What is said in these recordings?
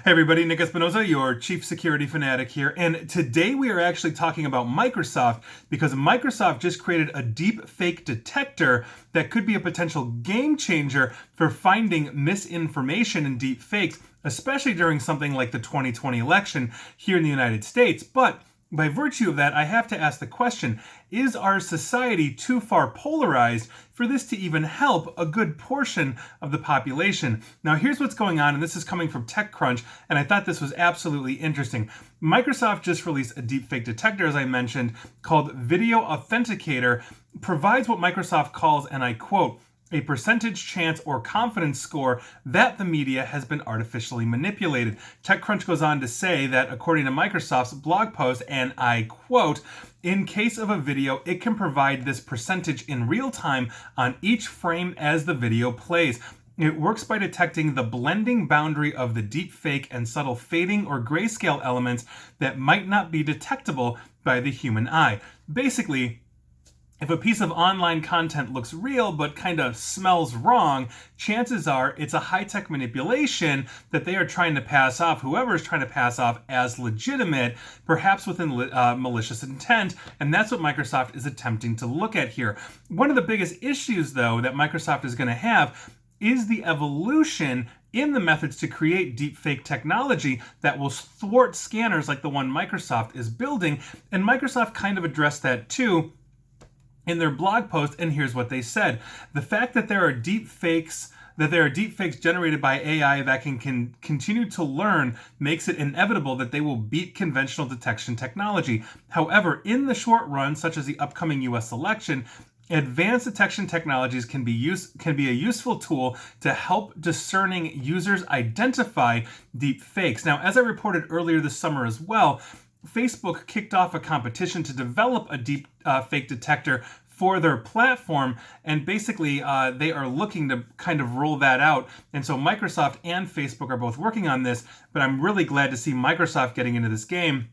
Hey everybody, Nick Espinoza, your chief security fanatic here, and today we are actually talking about Microsoft because Microsoft just created a deep fake detector that could be a potential game changer for finding misinformation and deep fakes, especially during something like the 2020 election here in the United States. But by virtue of that, I have to ask the question, is our society too far polarized for this to even help a good portion of the population? Now, here's what's going on, and this is coming from TechCrunch, and I thought this was absolutely interesting. Microsoft just released a deepfake detector, as I mentioned, called Video Authenticator, provides what Microsoft calls, and I quote, a percentage chance or confidence score that the media has been artificially manipulated. TechCrunch goes on to say that according to Microsoft's blog post, and I quote, in case of a video, it can provide this percentage in real time on each frame as the video plays. It works by detecting the blending boundary of the deep fake and subtle fading or grayscale elements that might not be detectable by the human eye. Basically, if a piece of online content looks real but kind of smells wrong, chances are it's a high-tech manipulation that they are trying to pass off, whoever is trying to pass off, as legitimate, perhaps with malicious intent, and that's what Microsoft is attempting to look at here. One of the biggest issues, though, that Microsoft is going to have is the evolution in the methods to create deepfake technology that will thwart scanners like the one Microsoft is building, and Microsoft kind of addressed that too in their blog post, and here's what they said. The fact that there are deepfakes generated by AI that can continue to learn makes it inevitable that they will beat conventional detection technology. However, in the short run, such as the upcoming US election, advanced detection technologies can be a useful tool to help discerning users identify deep fakes. Now, as I reported earlier this summer as well, Facebook kicked off a competition to develop a deep fake detector for their platform, and basically they are looking to kind of roll that out. And so Microsoft and Facebook are both working on this, but I'm really glad to see Microsoft getting into this game.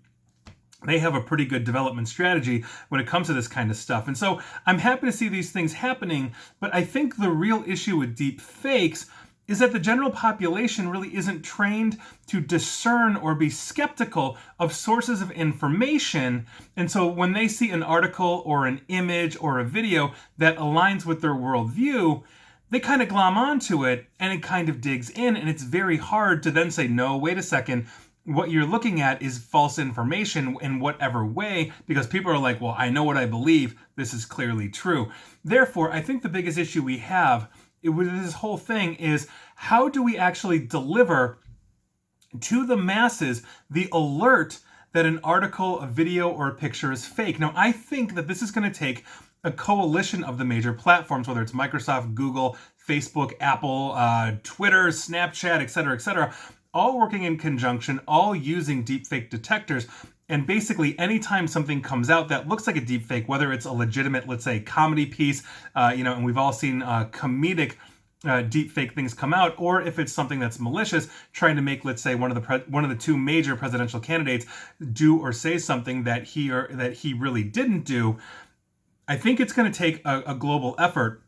They have a pretty good development strategy when it comes to this kind of stuff. And so I'm happy to see these things happening, but I think the real issue with deep fakes is that the general population really isn't trained to discern or be skeptical of sources of information. And so when they see an article or an image or a video that aligns with their worldview, they kind of glom onto it and it kind of digs in. And it's very hard to then say, no, wait a second, what you're looking at is false information in whatever way, because people are like, well, I know what I believe. This is clearly true. Therefore, I think the biggest issue we have with this whole thing is, how do we actually deliver to the masses the alert that an article, a video, or a picture is fake? Now, I think that this is going to take a coalition of the major platforms, whether it's Microsoft, Google, Facebook, Apple, Twitter, Snapchat, etc., all working in conjunction, all using deepfake detectors. And basically, anytime something comes out that looks like a deepfake, whether it's a legitimate, let's say, comedy piece, and we've all seen comedic deepfake things come out, or if it's something that's malicious, trying to make, let's say, one of the two major presidential candidates do or say something that he really didn't do, I think it's going to take a global effort.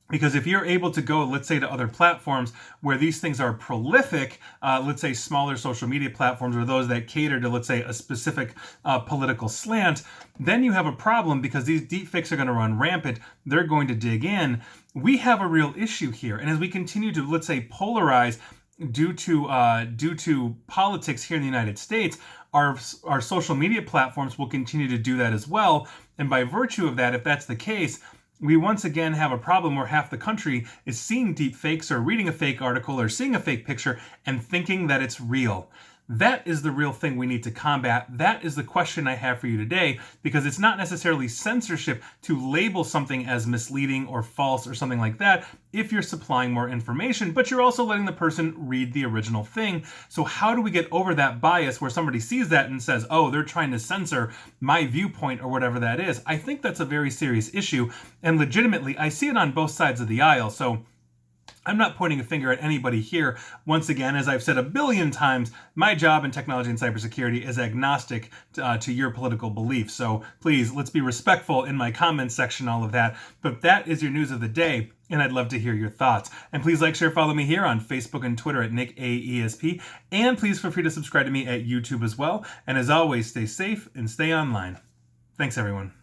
Because if you're able to go, let's say, to other platforms where these things are prolific, let's say smaller social media platforms or those that cater to, let's say, a specific political slant, then you have a problem because these deepfakes are going to run rampant. They're going to dig in. We have a real issue here. And as we continue to, let's say, polarize due to politics here in the United States, our social media platforms will continue to do that as well. And by virtue of that, if that's the case, we once again have a problem where half the country is seeing deep fakes or reading a fake article or seeing a fake picture and thinking that it's real. That is the real thing we need to combat. That is the question I have for you today, because it's not necessarily censorship to label something as misleading or false or something like that if you're supplying more information, but you're also letting the person read the original thing. So how do we get over that bias where somebody sees that and says, oh, they're trying to censor my viewpoint or whatever that is? I think that's a very serious issue, and legitimately, I see it on both sides of the aisle. So I'm not pointing a finger at anybody here. Once again, as I've said a billion times, my job in technology and cybersecurity is agnostic to your political beliefs. So please, let's be respectful in my comments section, all of that. But that is your news of the day. and I'd love to hear your thoughts. And please like, share, follow me here on Facebook and Twitter at NickAESP. And please feel free to subscribe to me at YouTube as well. And as always, stay safe and stay online. Thanks, everyone.